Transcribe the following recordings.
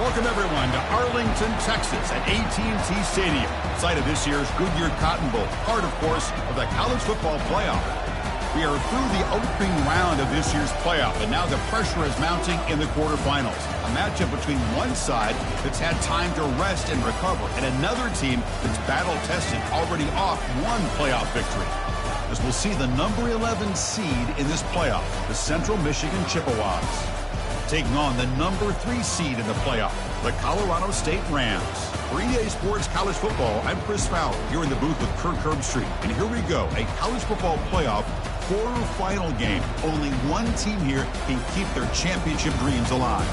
Welcome, everyone, to Arlington, Texas at AT&T Stadium, site of this year's Goodyear Cotton Bowl, part, of course, of the college football playoff. We are through the opening round of this year's playoff, and now the pressure is mounting in the quarterfinals. A matchup between one side that's had time to rest and recover, and another team that's battle-tested, already off one playoff victory. As we'll see the number 11 seed in this playoff, the Central Michigan Chippewas, taking on the number 3 seed in the playoff, the Colorado State Rams. For EA Sports College Football, I'm Chris Fowler, here in the booth with Kirk Herbstreit. And here we go, a college football playoff quarterfinal game. Only one team here can keep their championship dreams alive.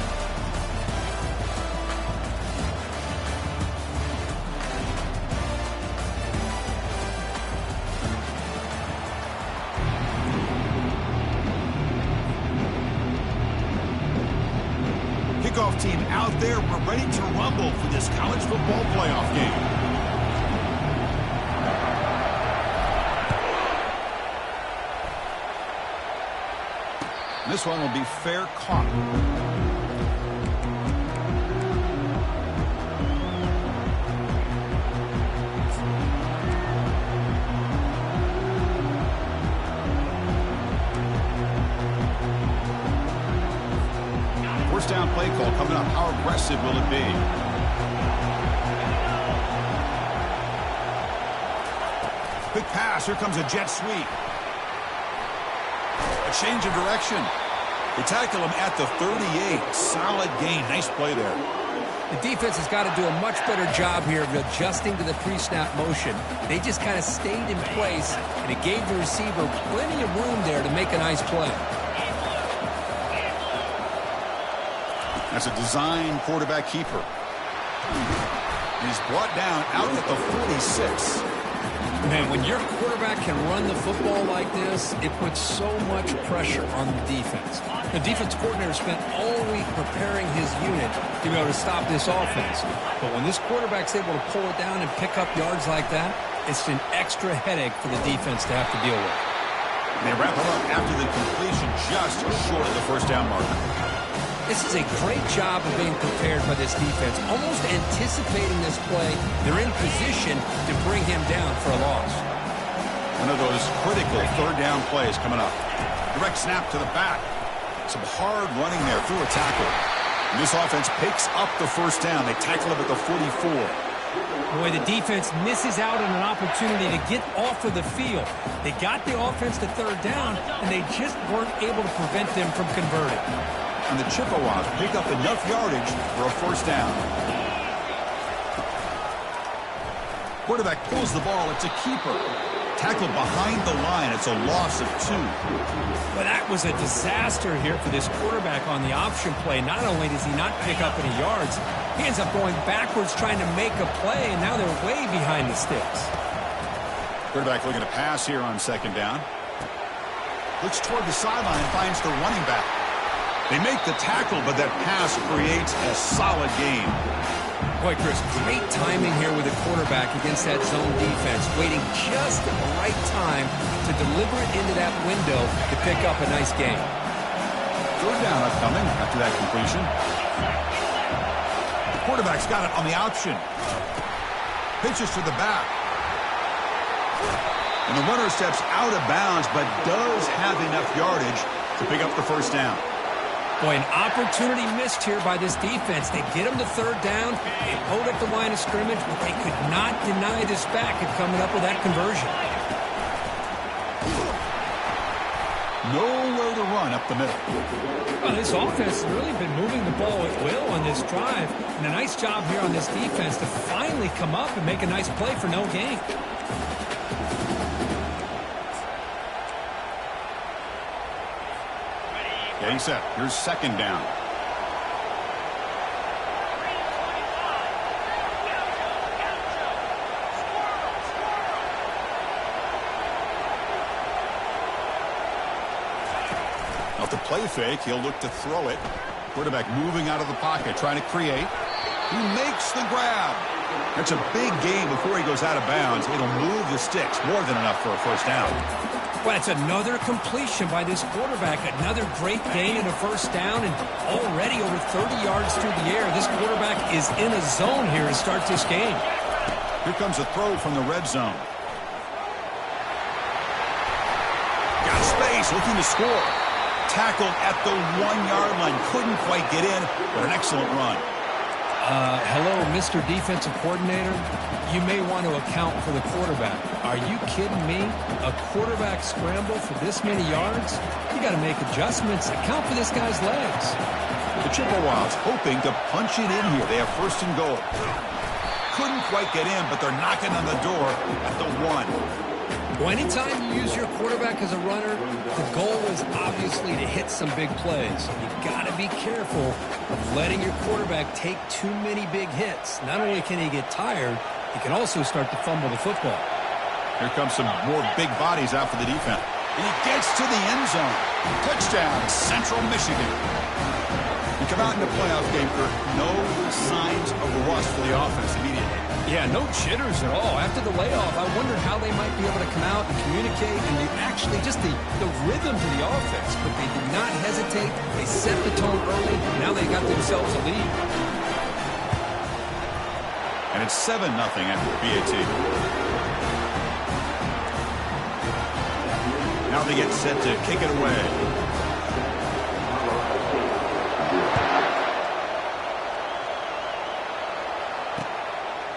Kickoff team out there. We're ready to rumble for this college football playoff game. This one will be fair caught. First down play call coming up. How aggressive will it be? Quick pass. Here comes a jet sweep. A change of direction. They tackle him at the 38. Solid gain. Nice play there. The defense has got to do a much better job here of adjusting to the pre-snap motion. They just kind of stayed in place, and it gave the receiver plenty of room there to make a nice play. That's a design quarterback keeper. He's brought down out at the 46. Man, when your quarterback can run the football like this, it puts so much pressure on the defense. The defense coordinator spent all week preparing his unit to be able to stop this offense. But when this quarterback's able to pull it down and pick up yards like that, it's an extra headache for the defense to have to deal with. They wrap him up after the completion just short of the first down marker. This is a great job of being prepared by this defense, almost anticipating this play. They're in position to bring him down for a loss. One of those critical third down plays coming up. Direct snap to the back. Some hard running there through a tackle. And this offense picks up the first down. They tackle him at the 44. Boy, the defense misses out on an opportunity to get off of the field. They got the offense to third down, and they just weren't able to prevent them from converting. And the Chippewas pick up enough yardage for a first down. Quarterback pulls the ball. It's a keeper. Tackled behind the line. It's a loss of 2. Well, that was a disaster here for this quarterback on the option play. Not only does he not pick up any yards, he ends up going backwards trying to make a play, and now they're way behind the sticks. Quarterback looking to pass here on second down. Looks toward the sideline and finds the running back. They make the tackle, but that pass creates a solid gain. Boy, Chris, great timing here with the quarterback against that zone defense, waiting just at the right time to deliver it into that window to pick up a nice gain. Third down upcoming after that completion. The quarterback's got it on the option. Pitches to the back. And the runner steps out of bounds, but does have enough yardage to pick up the first down. Boy, an opportunity missed here by this defense. They get him to third down. They hold up the line of scrimmage, but they could not deny this back at coming up with that conversion. Nowhere to run up the middle. Well, this offense has really been moving the ball at will on this drive. And a nice job here on this defense to finally come up and make a nice play for no gain. Getting set. Here's second down. Off the play fake, he'll look to throw it. Quarterback moving out of the pocket, trying to create. He makes the grab. That's a big gain before he goes out of bounds. It'll move the sticks. More than enough for a first down. Well, it's another completion by this quarterback. Another great gain and a first down, and already over 30 yards through the air. This quarterback is in a zone here to start this game. Here comes a throw from the red zone. Got space, looking to score. Tackled at the 1-yard line. Couldn't quite get in, but an excellent run. Hello, Mr. Defensive Coordinator. You may want to account for the quarterback. Are you kidding me? A quarterback scramble for this many yards? You got to make adjustments. Account for this guy's legs. The Chippewas hoping to punch it in here. They have first and goal. Couldn't quite get in, but they're knocking on the door at the 1. Well, anytime you use your quarterback as a runner, the goal is obviously to hit some big plays. You got to be careful of letting your quarterback take too many big hits. Not only can he get tired, he can also start to fumble the football. Here comes some more big bodies out for the defense. And he gets to the end zone. Touchdown, Central Michigan. You come out in the playoff game, Kirk, no signs of rust for the offense immediately. Yeah, no jitters at all. After the layoff, I wondered how they might be able to come out and communicate and actually just the rhythm to the offense. But they did not hesitate. They set the tone early. Now they got themselves a lead. And it's 7-0 after the BAT. Now they get set to kick it away.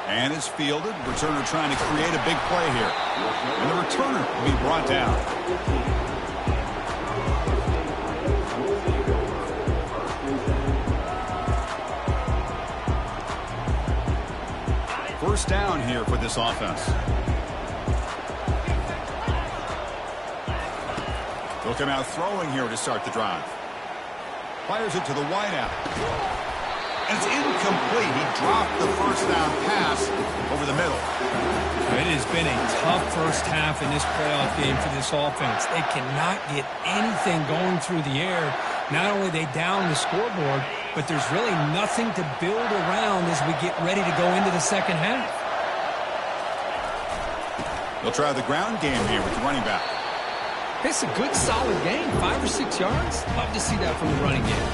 And it's fielded. Returner trying to create a big play here. And the returner will be brought down. First down here for this offense. They'll come out throwing here to start the drive. Fires it to the wideout. And it's incomplete. He dropped the first down pass over the middle. It has been a tough first half in this playoff game for this offense. They cannot get anything going through the air. Not only they down the scoreboard, but there's really nothing to build around as we get ready to go into the second half. They'll try the ground game here with the running back. It's a good, solid game. 5 or 6 yards. Love to see that from the running game.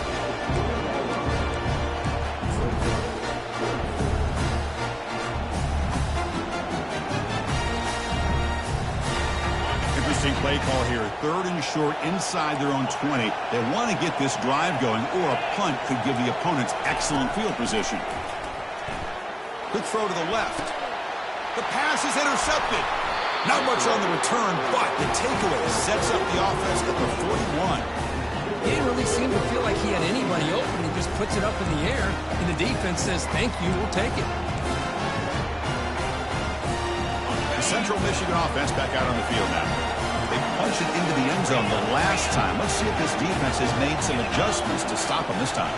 Play call here. 3rd and short inside their own 20. They want to get this drive going, or a punt could give the opponents excellent field position. Quick throw to the left. The pass is intercepted. Not much on the return, but the takeaway sets up the offense at the 41. He didn't really seem to feel like he had anybody open. He just puts it up in the air, and the defense says, thank you, we'll take it. The Central Michigan offense back out on the field now. They punched it into the end zone the last time. Let's see if this defense has made some adjustments to stop them this time.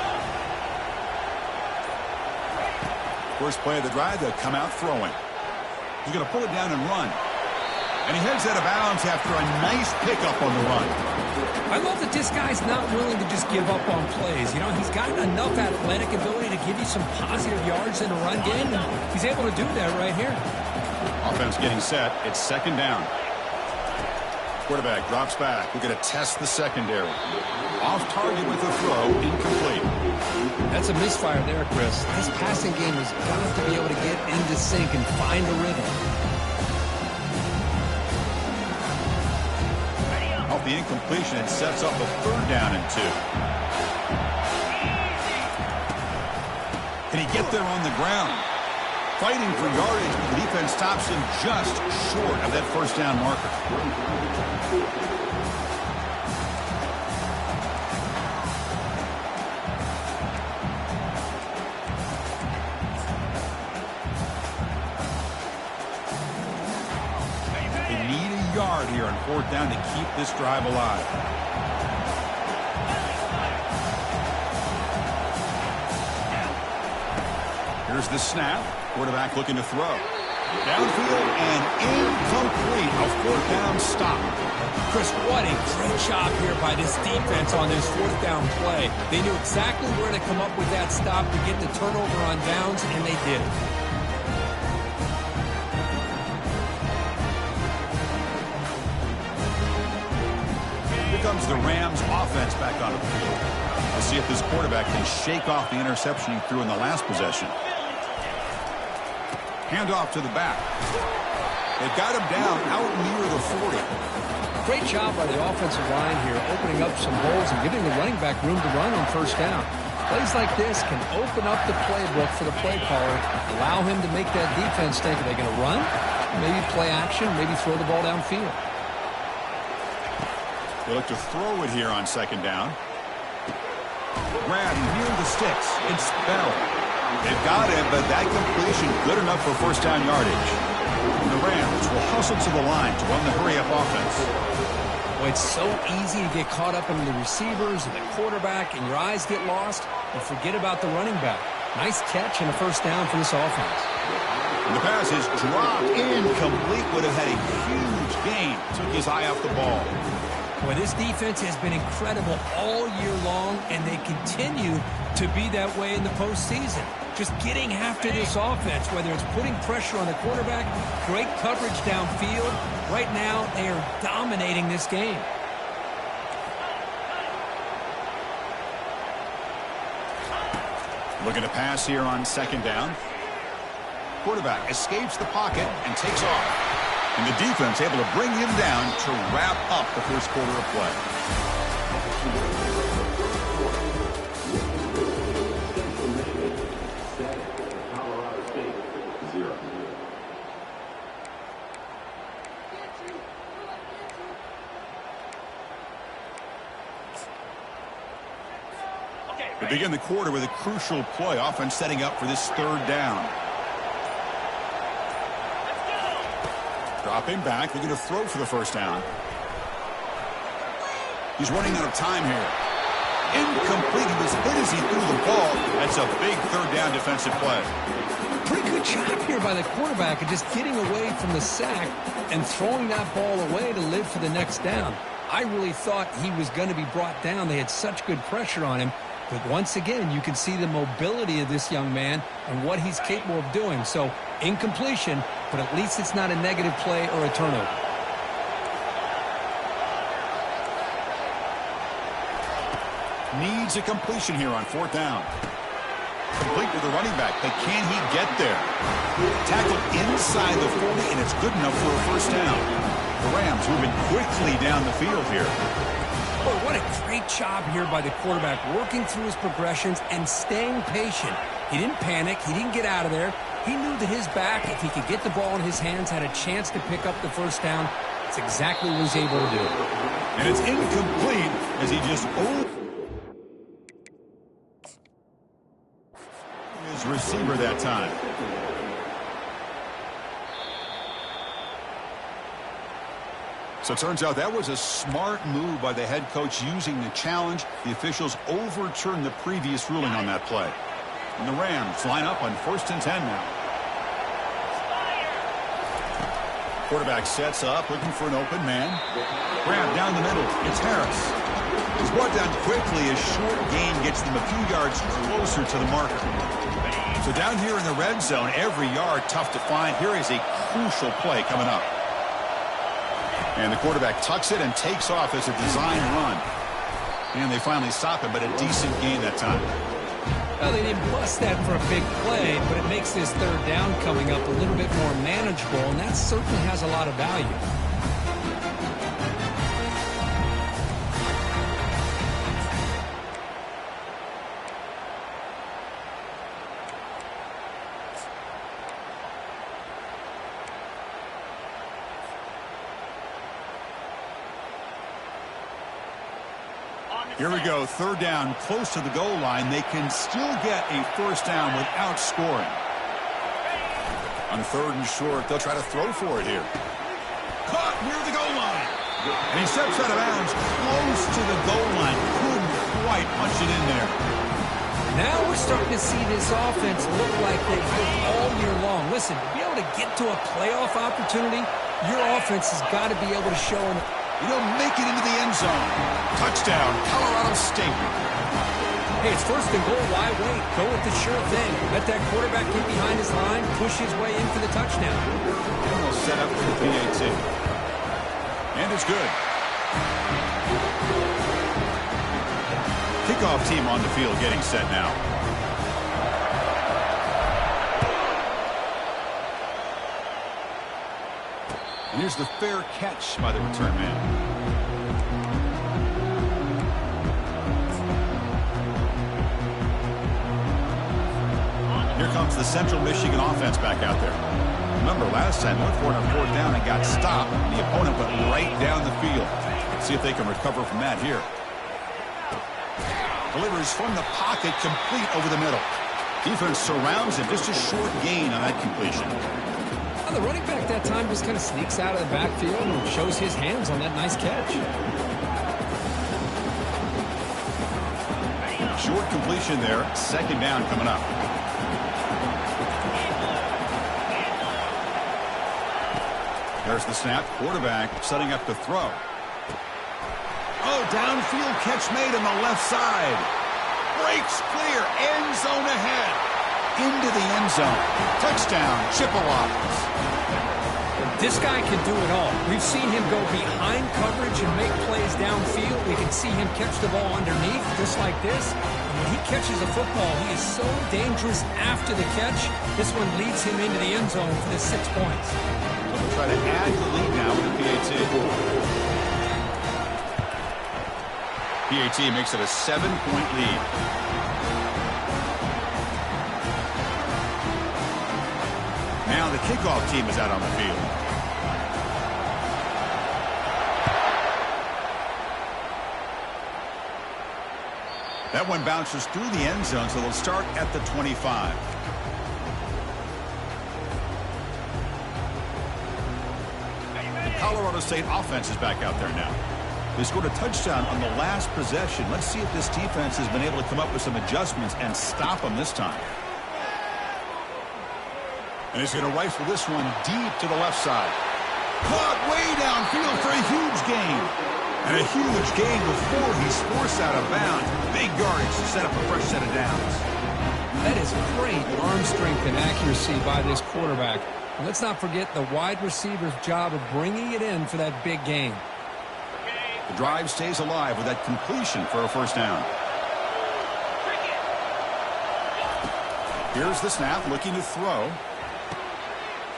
First play of the drive, they'll come out throwing. He's going to pull it down and run. And he heads out of bounds after a nice pickup on the run. I love that this guy's not willing to just give up on plays. You know, he's got enough athletic ability to give you some positive yards in a run game, and he's able to do that right here. Offense getting set. It's second down. Quarterback drops back. We're going to test the secondary. Off target with a throw, incomplete. That's a misfire there, Chris. This passing game has got to be able to get into sync and find a rhythm. Off the incompletion, it sets up a 3rd down and 2. Can he get there on the ground? Fighting for yardage, but the defense stops him just short of that first down marker. They need a yard here on 4th down to keep this drive alive. Here's the snap. Quarterback looking to throw. Downfield and incomplete. A 4th down stop. Chris, what a great job here by this defense on this 4th down play. They knew exactly where to come up with that stop to get the turnover on downs, and they did it. Here comes the Rams offense back on the field. Let's see if this quarterback can shake off the interception he threw in the last possession. Handoff to the back. They've got him down out near the 40. Great job by the offensive line here, opening up some holes and giving the running back room to run on first down. Plays like this can open up the playbook for the play caller, allow him to make that defense think, are they going to run? Maybe play action, maybe throw the ball downfield. They look to throw it here on second down. Grab near the sticks. It's Bell. They've got him, but that completion good enough for first down yardage. And the Rams will hustle to the line to run the hurry-up offense. Well, it's so easy to get caught up in the receivers and the quarterback, and your eyes get lost. You forget about the running back. Nice catch and a first down for this offense. And the pass is dropped incomplete. Would have had a huge gain. Took his eye off the ball. Well, this defense has been incredible all year long, and they continue to be that way in the postseason. Just getting after this offense, whether it's putting pressure on the quarterback, great coverage downfield. Right now, they are dominating this game. Looking to pass here on second down. Quarterback escapes the pocket and takes off. And the defense able to bring him down to wrap up the first quarter of play. We begin the quarter with a crucial play. Offense setting up for this third down. Dropping back. They're going to throw for the first down. He's running out of time here. Incomplete. He was hit as he threw the ball. That's a big third down defensive play. Pretty good job here by the quarterback of just getting away from the sack and throwing that ball away to live for the next down. I really thought he was going to be brought down. They had such good pressure on him. But once again, you can see the mobility of this young man and what he's capable of doing. So, incompletion, but at least it's not a negative play or a turnover. Needs a completion here on fourth down. Complete with the running back, but can he get there? Tackled inside the 40, and it's good enough for a first down. The Rams moving quickly down the field here. Boy, what a great job here by the quarterback, working through his progressions and staying patient. He didn't panic. He didn't get out of there. He knew that his back, if he could get the ball in his hands, had a chance to pick up the first down. It's exactly what he was able to do. And it's incomplete as he just his receiver that time. So it turns out that was a smart move by the head coach using the challenge. The officials overturned the previous ruling on that play. And the Rams line up on 1st and 10 now. Quarterback sets up, looking for an open man. Grab down the middle. It's Harris. He's brought down quickly. A short gain gets them a few yards closer to the marker. So down here in the red zone, every yard tough to find. Here is a crucial play coming up. And the quarterback tucks it and takes off as a design run. And they finally stop him, but a decent gain that time. Well, they didn't bust that for a big play, but it makes this third down coming up a little bit more manageable, and that certainly has a lot of value. Here we go, third down, close to the goal line. They can still get a first down without scoring. On third and short, they'll try to throw for it here. Caught near the goal line. And he steps out of bounds close to the goal line. Couldn't quite punch it in there. Now we're starting to see this offense look like they've looked all year long. Listen, to be able to get to a playoff opportunity, your offense has got to be able to show them. Make it into the end zone. Touchdown, Colorado State. Hey, it's first and goal. Why wait? Go with the sure thing. Let that quarterback get behind his line, push his way in for the touchdown. And they'll set up for the PAT. And it's good. kickoff team on the field getting set now. And here's the fair catch by the return man. Here comes the Central Michigan offense back out there. Remember, last time went for it on 4th down and got stopped. And the opponent went right down the field. Let's see if they can recover from that here. Delivers from the pocket, complete over the middle. Defense surrounds him. Just a short gain on that completion. Well, the running back that time just kind of sneaks out of the backfield and shows his hands on that nice catch. Short completion there. 2nd down coming up. There's the snap. Quarterback setting up to throw. Oh, downfield catch made on the left side. Breaks clear. End zone ahead. Into the end zone. Touchdown, Chippewas. This guy can do it all. We've seen him go behind coverage and make plays downfield. We can see him catch the ball underneath, just like this. And when he catches a football, he is so dangerous after the catch. This one leads him into the end zone for the 6 points. We'll try to add the lead now with the PAT. PAT makes it a 7-point lead. Now the kickoff team is out on the field. That one bounces through the end zone, so they'll start at the 25. The Colorado State offense is back out there now. They scored a touchdown on the last possession. Let's see if this defense has been able to come up with some adjustments and stop them this time. And he's going to rifle this one deep to the left side. Caught way downfield for a huge gain. And a huge gain before he's forced out of bounds. Big yardage to set up a fresh set of downs. That is great arm strength and accuracy by this quarterback. And let's not forget the wide receiver's job of bringing it in for that big gain. The drive stays alive with that completion for a 1st down. Here's the snap, looking to throw.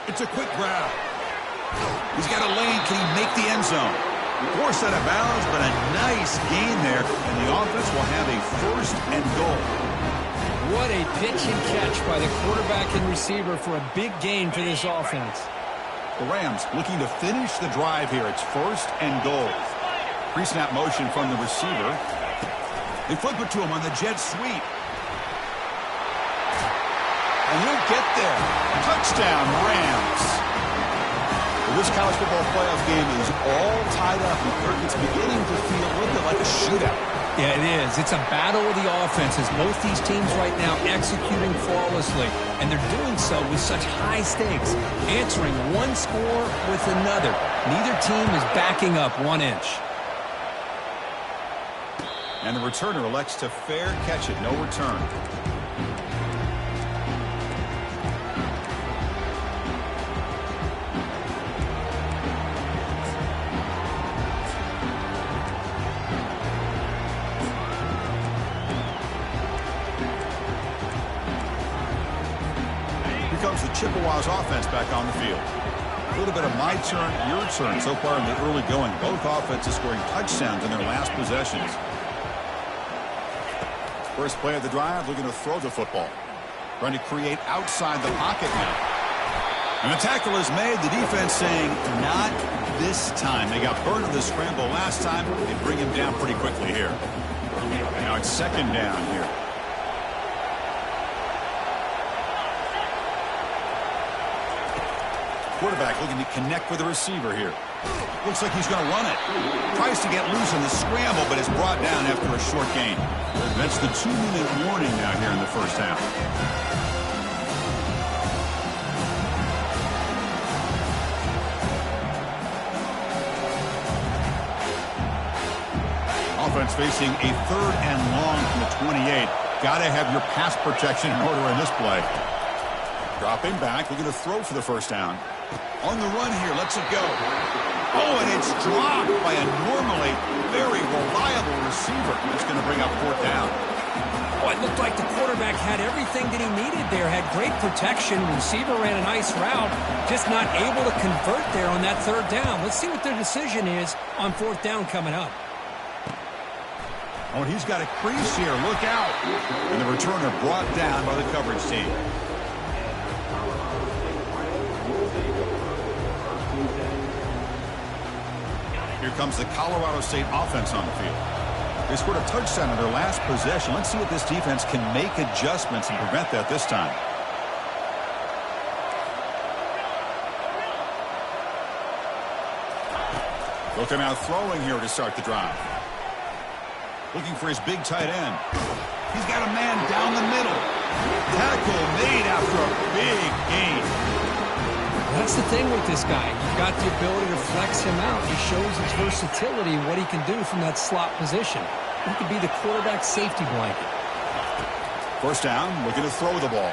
It's a quick grab. He's got a lane. Can he make the end zone? Forced out of bounds, but a nice gain there. And the offense will have a 1st and goal. What a pitch and catch by the quarterback and receiver for a big gain for this offense. The Rams looking to finish the drive here. It's 1st and goal. Pre-snap motion from the receiver. They flip it to him on the jet sweep. And he'll get there. Touchdown, Rams. Well, this college football playoff game is all tied up. It's beginning to feel a little bit like a shootout. Yeah, it is. It's a battle of the offenses. Both these teams right now executing flawlessly. And they're doing so with such high stakes. Answering one score with another. Neither team is backing up 1 inch. And the returner elects to fair catch it. No return. Here comes the Chippewas offense back on the field. A little bit of my turn, your turn so far in the early going. Both offenses scoring touchdowns in their last possessions. First play of the drive, looking to throw the football. Trying to create outside the pocket now. And the tackle is made. The defense saying, not this time. They got burned in the scramble last time. They bring him down pretty quickly here. Now it's 2nd down here. Quarterback looking to connect with the receiver here. Looks like he's going to run it. Tries to get loose in the scramble, but is brought down after a short gain. That's the 2-minute warning now here in the 1st half. Offense facing a 3rd and long from the 28. Got to have your pass protection in order in this play. Dropping back, looking to throw for the 1st down. On the run here, lets it go. Oh, and it's dropped by a normally very reliable receiver. That's going to bring up fourth down. Oh, it looked like the quarterback had everything that he needed there. Had great protection. Receiver ran a nice route. Just not able to convert there on that third down. Let's see what their decision is on fourth down coming up. Oh, and he's got a crease here. Look out. And the returner brought down by the coverage team. Here comes the Colorado State offense on the field. They scored a touchdown in their last possession. Let's see if this defense can make adjustments and prevent that this time. They'll come out throwing here to start the drive. Looking for his big tight end. He's got a man down the middle. Tackle made after a big gain. That's the thing with this guy. You've got the ability to flex him out. He shows his versatility, what he can do from that slot position. He could be the quarterback safety blanket. First down, looking to throw the ball.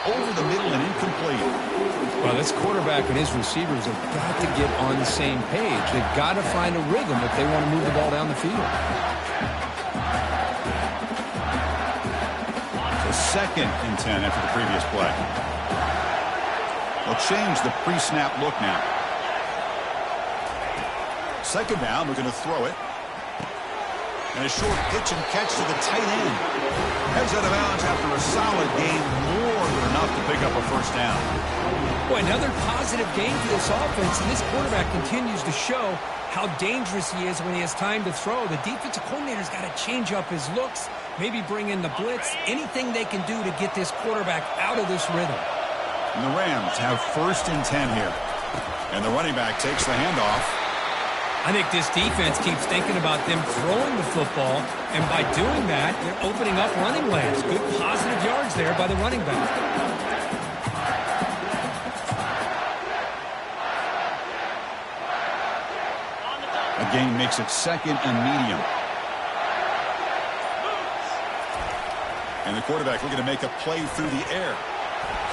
Over the middle and incomplete. Well, this quarterback and his receivers have got to get on the same page. They've got to find a rhythm if they want to move the ball down the field. So second and 10 after the previous play. They'll change the pre-snap look now. Second down, we're going to throw it. And a short pitch and catch to the tight end. Heads out of bounds after a solid game, more than enough to pick up a first down. Boy, another positive game for this offense, and this quarterback continues to show how dangerous he is when he has time to throw. The defensive coordinator's got to change up his looks, maybe bring in the blitz, anything they can do to get this quarterback out of this rhythm. And the Rams have first and 10 here. And the running back takes the handoff. I think this defense keeps thinking about them throwing the football, and by doing that, they're opening up running lanes. Good positive yards there by the running back. A gain makes it second and medium. And the quarterback looking to make a play through the air.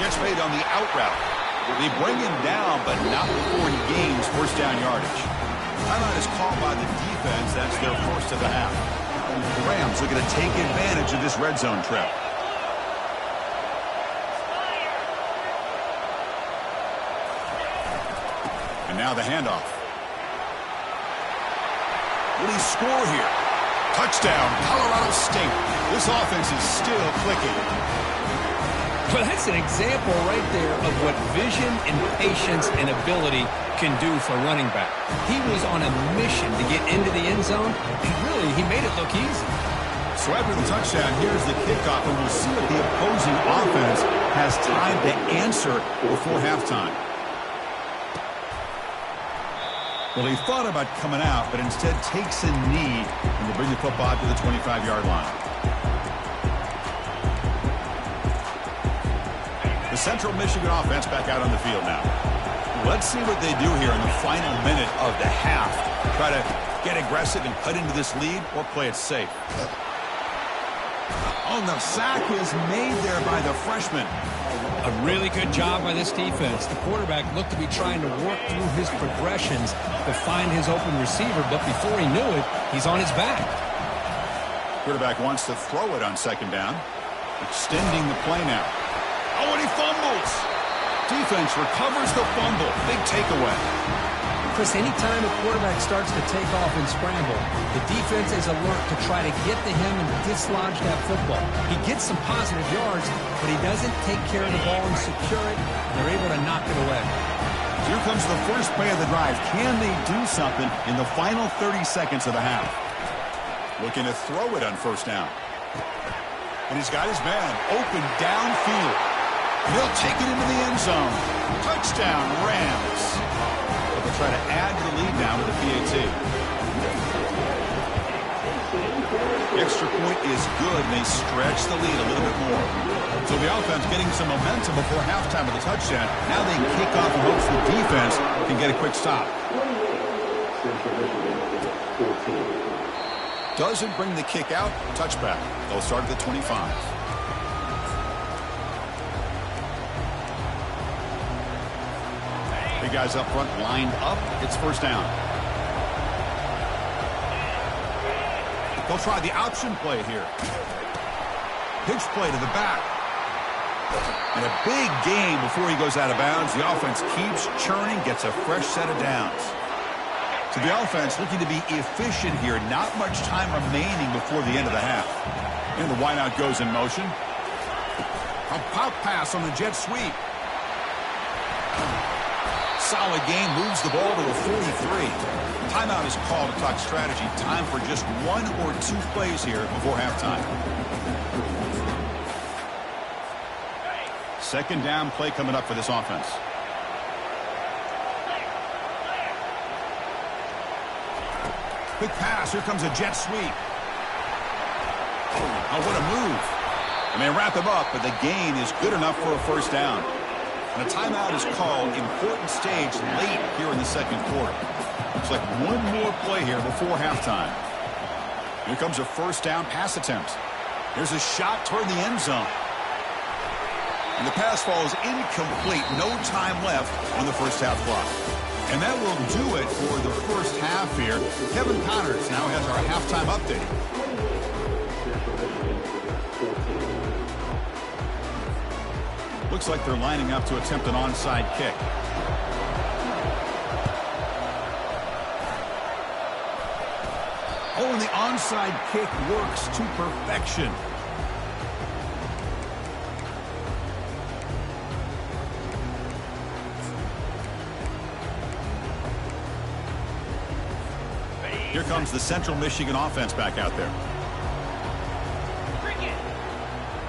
Catch made on the out route. They bring him down, but not before he gains first down yardage. Timeout is called by the defense. That's their first of the half. The Rams looking to take advantage of this red zone trip. And now the handoff. Will he score here? Touchdown, Colorado State. This offense is still clicking. Well, that's an example right there of what vision and patience and ability can do for a running back. He was on a mission to get into the end zone, and really, he made it look easy. So after the touchdown, here's the kickoff, and we'll see if the opposing offense has time to answer before halftime. Well, he thought about coming out, but instead takes a knee and will bring the football to the 25-yard line. The Central Michigan offense back out on the field now. Let's see what they do here in the final minute of the half. Try to get aggressive and cut into this lead or play it safe. Oh, the sack is made there by the freshman. A really good job by this defense. The quarterback looked to be trying to work through his progressions to find his open receiver, but before he knew it, he's on his back. Quarterback wants to throw it on second down. Extending the play now. Oh, and he fumbles. Defense recovers the fumble. Big takeaway. Chris, anytime a quarterback starts to take off and scramble, the defense is alert to try to get to him and dislodge that football. He gets some positive yards, but he doesn't take care of the ball and secure it, and they're able to knock it away. Here comes the first play of the drive. Can they do something in the final 30 seconds of the half? Looking to throw it on first down. And he's got his man open downfield. He'll take it into the end zone. Touchdown, Rams. But they'll try to add to the lead now with a PAT. The extra point is good, and they stretch the lead a little bit more. So the offense getting some momentum before halftime with a touchdown. Now they kick off in hopes the defense can get a quick stop. Doesn't bring the kick out. Touchback. They'll start at the 25. They Three guys up front lined up. It's first down. They'll try the option play here. Pitch play to the back. And a big gain before he goes out of bounds. The offense keeps churning, gets a fresh set of downs. So the offense looking to be efficient here. Not much time remaining before the end of the half. And the wideout goes in motion. A pop pass on the jet sweep. Solid gain, moves the ball to the 43. Timeout is called to talk strategy. Time for just one or two plays here before halftime. Second down play coming up for this offense. Quick pass. Here comes a jet sweep. Oh, what a move. And they wrap him up, but the gain is good enough for a first down. And a timeout is called. Important stage late here in the second quarter. Looks like one more play here before halftime. Here comes a first down pass attempt. There's a shot toward the end zone. And the pass falls incomplete. No time left on the first half clock. And that will do it for the first half here. Kevin Connors now has our halftime update. Looks like they're lining up to attempt an onside kick. Oh, and the onside kick works to perfection. Here comes the Central Michigan offense back out there.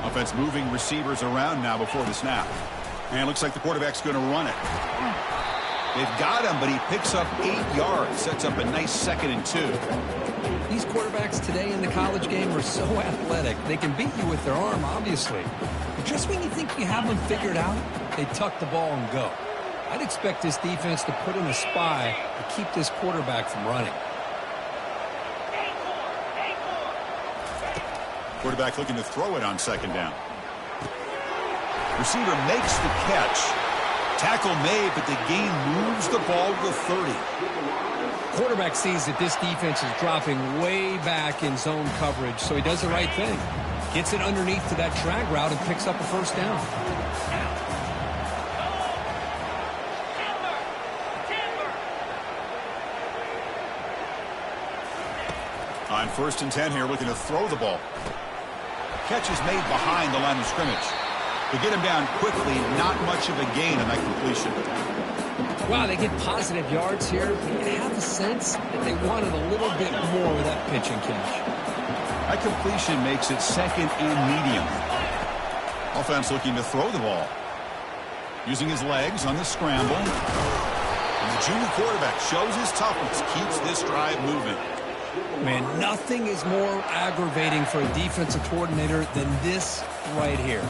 Offense moving receivers around now before the snap. And it looks like the quarterback's going to run it. They've got him, but he picks up 8 yards. Sets up a nice 2nd and 2. These quarterbacks today in the college game are so athletic. They can beat you with their arm, obviously. But just when you think you have them figured out, they tuck the ball and go. I'd expect this defense to put in a spy to keep this quarterback from running. Quarterback looking to throw it on second down. Receiver makes the catch. Tackle made, but the gain moves the ball to the 30. Quarterback sees that this defense is dropping way back in zone coverage, so he does the right thing. Gets it underneath to that drag route and picks up a first down. On 1st and 10 here, looking to throw the ball. Catch is made behind the line of scrimmage. To get him down quickly, not much of a gain on that completion. Wow, they get positive yards here. You have a sense that they wanted a little bit more with that pitch and catch. That completion makes it 2nd and medium. Offense looking to throw the ball. Using his legs on the scramble. And the junior quarterback shows his toughness, keeps this drive moving. Man, nothing is more aggravating for a defensive coordinator than this right here.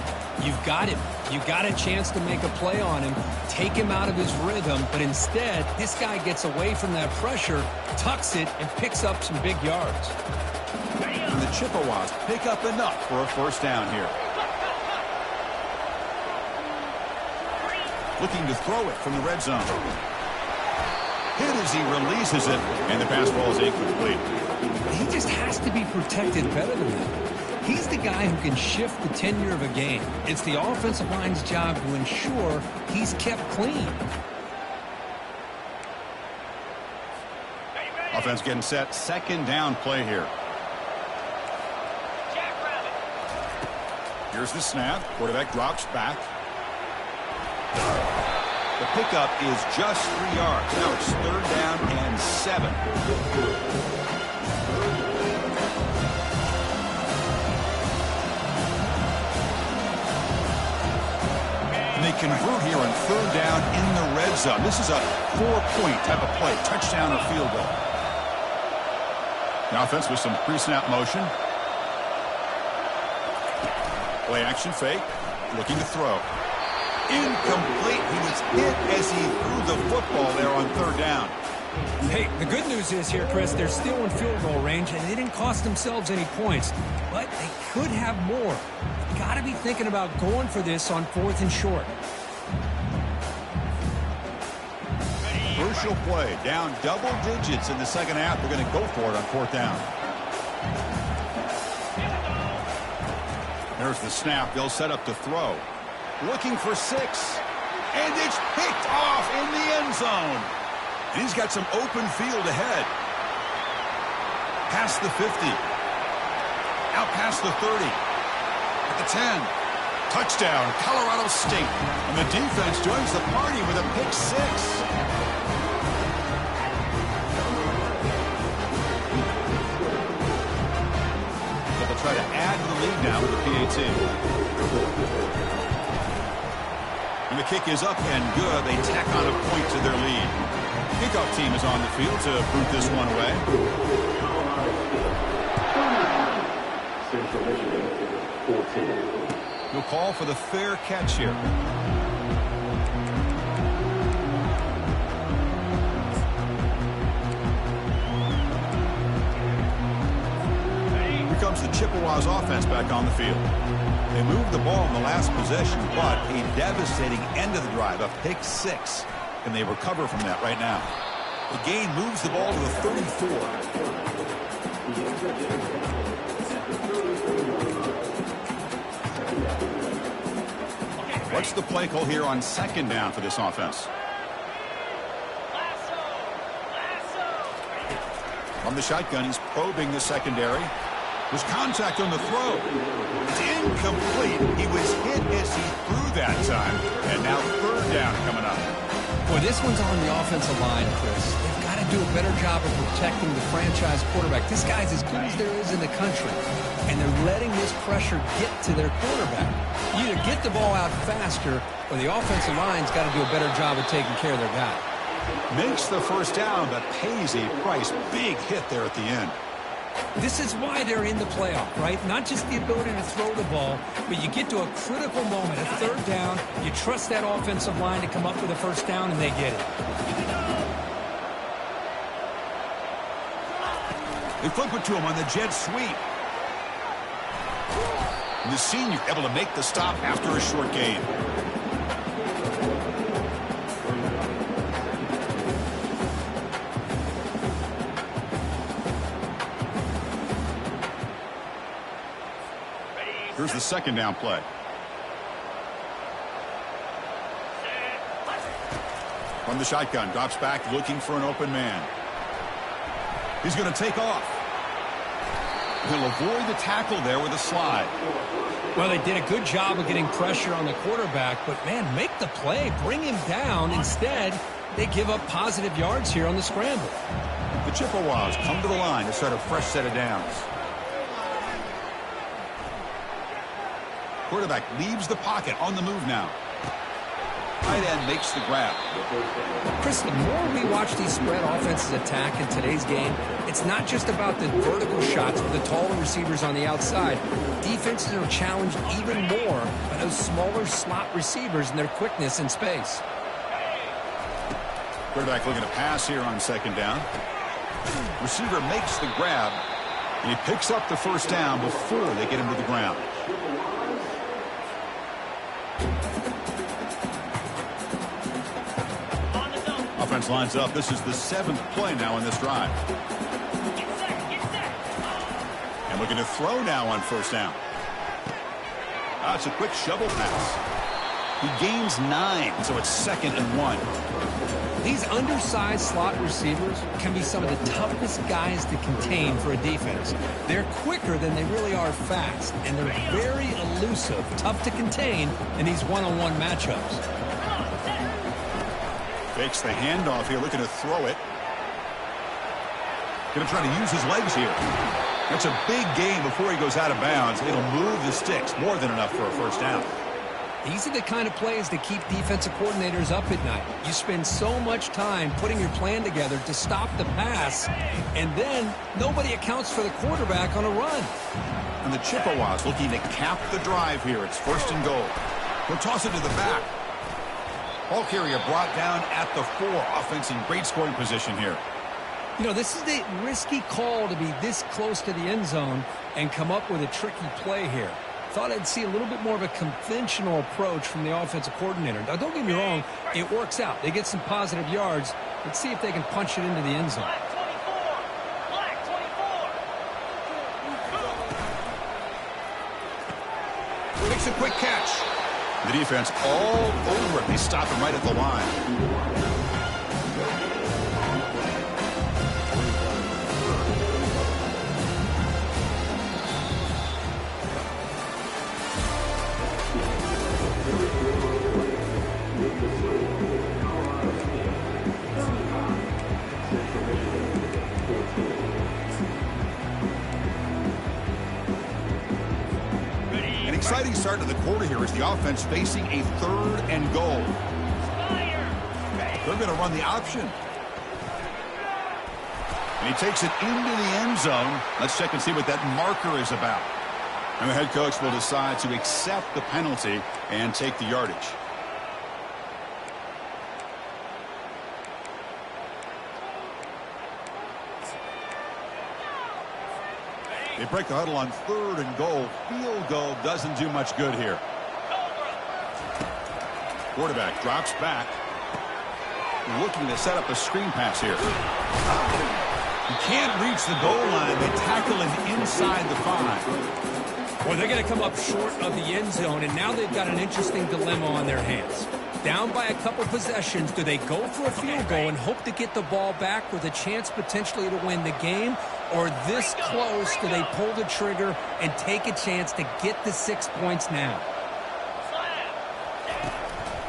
You've got him. You've got a chance to make a play on him, take him out of his rhythm, but instead, this guy gets away from that pressure, tucks it, and picks up some big yards. And the Chippewas pick up enough for a first down here. Looking to throw it from the red zone. Hit as he releases it, and the pass ball is incomplete. He just has to be protected better than that. He's the guy who can shift the tenure of a game. It's the offensive line's job to ensure he's kept clean. Offense getting set. 2nd down play here. Here's the snap. Quarterback drops back. The pickup is just 3 yards. Now it's 3rd down and 7. And they convert here on 3rd down in the red zone. This is a 4-point type of play. Touchdown or field goal. The offense with some pre-snap motion. Play action fake. Looking to throw. Incomplete. He was hit as he threw the football there on 3rd down. Hey, the good news is here, Chris, they're still in field goal range, and they didn't cost themselves any points. But they could have more. You got to be thinking about going for this on 4th and short. controversial play. Down double digits in the second half. They're going to go for it on fourth down. There's the snap. They'll set up to throw. Looking for 6. And it's picked off in the end zone. And he's got some open field ahead. Past the 50. Out past the 30. At the 10. Touchdown, Colorado State. And the defense joins the party with a pick 6. But they'll try to add to the lead now with the PAT. And the kick is up and good. They tack on a point to their lead. Kickoff team is on the field to boot this one away. Central Michigan, 14. He'll call for the fair catch here. Here comes the Chippewas offense back on the field. They moved the ball in the last possession, but a devastating end of the drive, a pick 6. And they recover from that right now. The gain moves the ball to the 34. What's the play call here on second down for this offense? From the shotgun, he's probing the secondary. There's contact on the throw. It's incomplete. He was hit as he threw that time. And now third down coming up. Boy, this one's on the offensive line, Chris. They've got to do a better job of protecting the franchise quarterback. This guy's as good as there is in the country. And they're letting this pressure get to their quarterback. You either get the ball out faster or the offensive line's got to do a better job of taking care of their guy. Makes the first down, but pays a price. Big hit there at the end. This is why they're in the playoff, right? Not just the ability to throw the ball, but you get to a critical moment, a third down, you trust that offensive line to come up with a first down, and they get it. They flip it to him on the jet sweep. And the senior able to make the stop after a short gain. Here's the second down play. From the shotgun, drops back looking for an open man. He's going to take off. He'll avoid the tackle there with a slide. Well, they did a good job of getting pressure on the quarterback, but, man, make the play. Bring him down. Instead, they give up positive yards here on the scramble. The Chippewas come to the line to start a fresh set of downs. Quarterback leaves the pocket on the move now. Tight end makes the grab. Chris, the more we watch these spread offenses attack in today's game, it's not just about the vertical shots with the taller receivers on the outside. Defenses are challenged even more by those smaller slot receivers and their quickness in space. Quarterback looking to pass here on second down. Receiver makes the grab, and he picks up the first down before they get him to the ground. Offense lines up. This is the 7th play now in this drive. And looking to throw now on first down. It's a quick shovel pass. He gains 9, so it's 2nd and 1. These undersized slot receivers can be some of the toughest guys to contain for a defense. They're quicker than they really are fast, and they're very elusive, tough to contain in these one-on-one matchups. Fakes the handoff here, looking to throw it. Going to try to use his legs here. That's a big gain before he goes out of bounds. It'll move the sticks, more than enough for a first down. These are the kind of plays that keep defensive coordinators up at night. You spend so much time putting your plan together to stop the pass, and then nobody accounts for the quarterback on a run. And the Chippewas looking to cap the drive here. It's 1st and goal. He'll toss it to the back. Ball carrier brought down at the 4. Offense in great scoring position here. You know, this is a risky call to be this close to the end zone and come up with a tricky play here. Thought I'd see a little bit more of a conventional approach from the offensive coordinator. Now, don't get me wrong, it works out. They get some positive yards, Let's see if they can punch it into the end zone. Makes a quick catch. The defense all over it. They stop him right at the line. Exciting start to the quarter here as the offense facing a 3rd and goal. They're going to run the option. And he takes it into the end zone. Let's check and see what that marker is about. And the head coach will decide to accept the penalty and take the yardage. They break the huddle on 3rd and goal. Field goal doesn't do much good here. Quarterback drops back. Looking to set up a screen pass here. He can't reach the goal line. They tackle him inside the 5. Well, they're going to come up short of the end zone, and now they've got an interesting dilemma on their hands. Down by a couple possessions, do they go for a field goal and hope to get the ball back with a chance potentially to win the game? Or this close, do they pull the trigger and take a chance to get the 6 points now?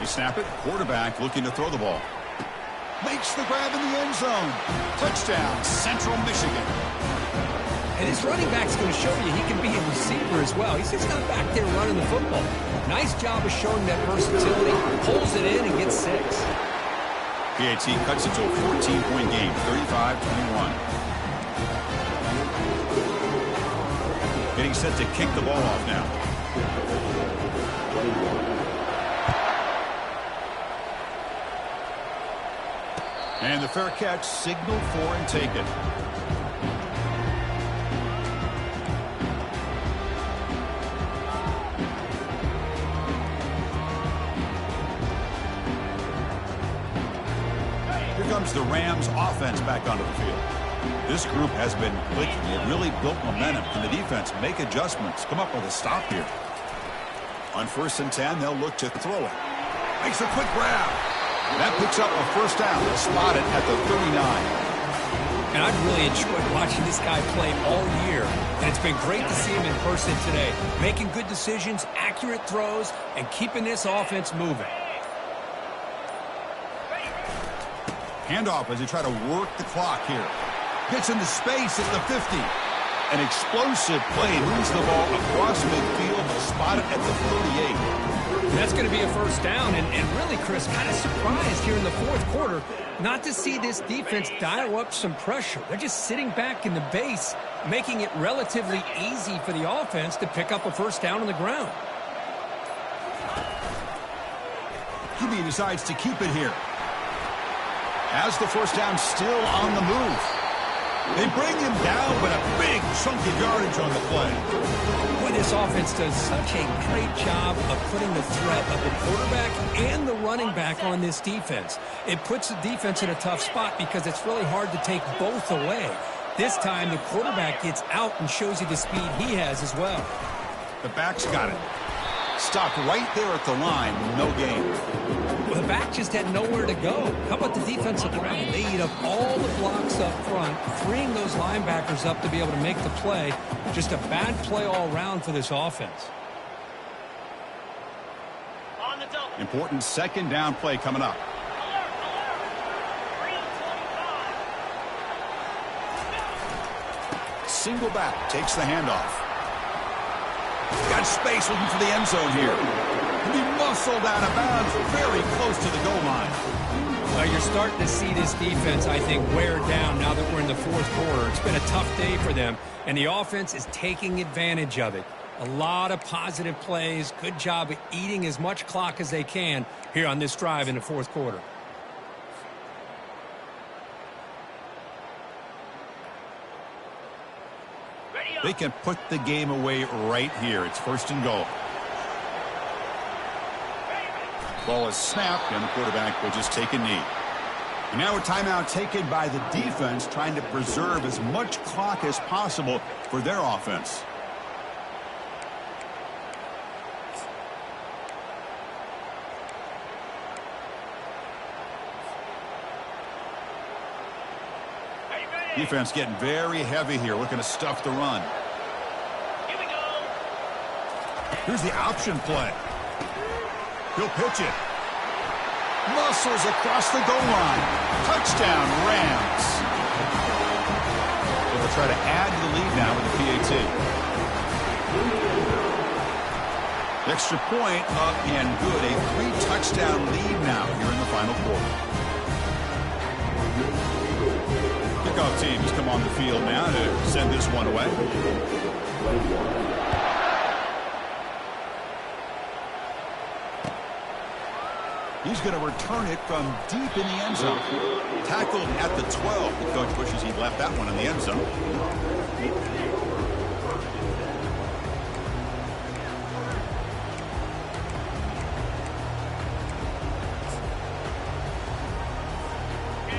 They snap it. Quarterback looking to throw the ball. Makes the grab in the end zone. Touchdown, Central Michigan. And his running back's going to show you he can be a receiver as well. He's just not back there running the football. Nice job of showing that versatility. Pulls it in and gets 6. PAT cuts it to a 14-point game, 35-21. Getting set to kick the ball off now. And the fair catch signaled for and taken. Here comes the Rams offense back onto the field. This group has been clicking. It really built momentum. Can the defense make adjustments? Come up with a stop here. On 1st and 10, they'll look to throw it. Makes a quick grab. That picks up a first down. They'll spot it at the 39. And I've really enjoyed watching this guy play all year. And it's been great to see him in person today. Making good decisions, accurate throws, and keeping this offense moving. Handoff as they try to work the clock here. Gets into space at the 50. An explosive play. Moves the ball across midfield. They'll spot it at the 38. That's going to be a first down. And really, Chris, kind of surprised here in the 4th quarter not to see this defense dial up some pressure. They're just sitting back in the base, making it relatively easy for the offense to pick up a first down on the ground. QB decides to keep it here. Has the first down still on the move. They bring him down, but a big chunk of yardage on the play. Boy, this offense does such a great job of putting the threat of the quarterback and the running back on this defense. It puts the defense in a tough spot because it's really hard to take both away. This time, the quarterback gets out and shows you the speed he has as well. The back's got it. Stopped right there at the line. No gain. Well, the back just had nowhere to go. How about the defensive line? They eat up all the blocks up front, freeing those linebackers up to be able to make the play. Just a bad play all around for this offense. Important 2nd down play coming up. Single back takes the handoff. Got space looking for the end zone here. He'll be muscled out of bounds very close to the goal line. Well, you're starting to see this defense, I think, wear down now that we're in the 4th quarter. It's been a tough day for them, and the offense is taking advantage of it. A lot of positive plays. Good job of eating as much clock as they can here on this drive in the 4th quarter. They can put the game away right here. It's 1st and goal. Ball is snapped, and the quarterback will just take a knee. And now a timeout taken by the defense, trying to preserve as much clock as possible for their offense. Defense getting very heavy here, looking to stuff the run. Here we go. Here's the option play. He'll pitch it. Muscles across the goal line. Touchdown, Rams. They'll try to add to the lead now with the PAT. Extra point up and good. A 3-touchdown lead now here in the final quarter. Kickoff teams come on the field now to send this one away. He's going to return it from deep in the end zone. Tackled at the 12. The coach wishes he'd left that one in the end zone.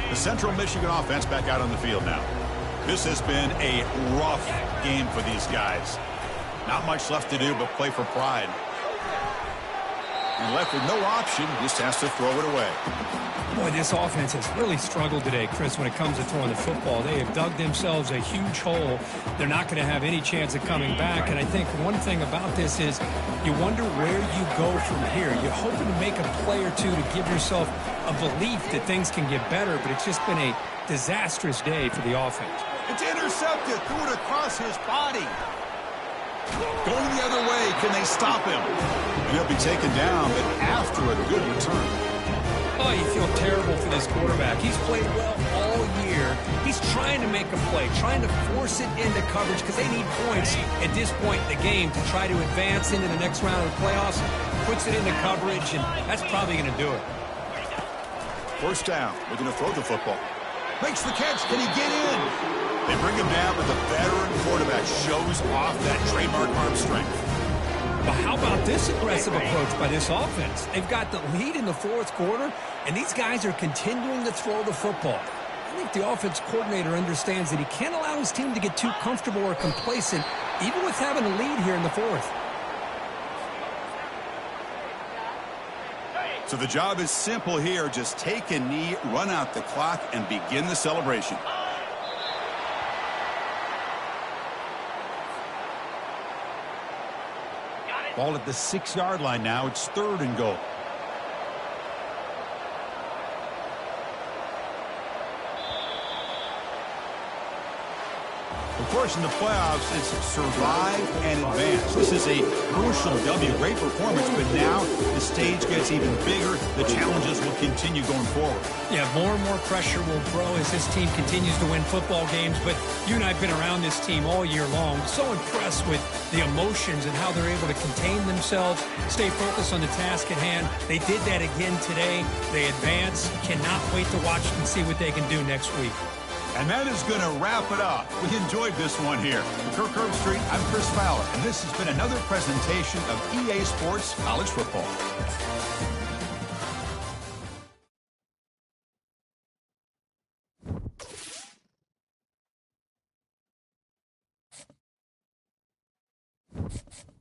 The Central Michigan offense back out on the field now. This has been a rough game for these guys. Not much left to do but play for pride. And left with no option, just has to throw it away. Boy, this offense has really struggled today, Chris, when it comes to throwing the football. They have dug themselves a huge hole. They're not going to have any chance of coming back. And I think one thing about this is you wonder where you go from here. You're hoping to make a play or two to give yourself a belief that things can get better, but it's just been a disastrous day for the offense. It's intercepted, threw it across his body. Going the other way, can they stop him? And he'll be taken down, but after a good return. Oh, you feel terrible for this quarterback. He's played well all year. He's trying to make a play, trying to force it into coverage because they need points at this point in the game to try to advance into the next round of the playoffs. Puts it into coverage, and that's probably going to do it. First down. We're going to throw the football. Makes the catch. Can he get in? They bring him down, but the veteran quarterback shows off that trademark arm strength. But how about this aggressive approach by this offense? They've got the lead in the fourth quarter, and these guys are continuing to throw the football. I think the offense coordinator understands that he can't allow his team to get too comfortable or complacent, even with having a lead here in the fourth. So the job is simple here. Just take a knee, run out the clock, and begin the celebration. Ball at the 6-yard line now. It's 3rd and goal. Of course, in the playoffs, it's survive and advance. This is a crucial W. Great performance, but now the stage gets even bigger. The challenges will continue going forward. Yeah, more and more pressure will grow as this team continues to win football games. But you and I have been around this team all year long. So impressed with the emotions and how they're able to contain themselves, stay focused on the task at hand. They did that again today. They advance. Cannot wait to watch and see what they can do next week. And that is going to wrap it up. We enjoyed this one here. From Kirk Herbstreit, I'm Chris Fowler, and this has been another presentation of EA Sports College Football. You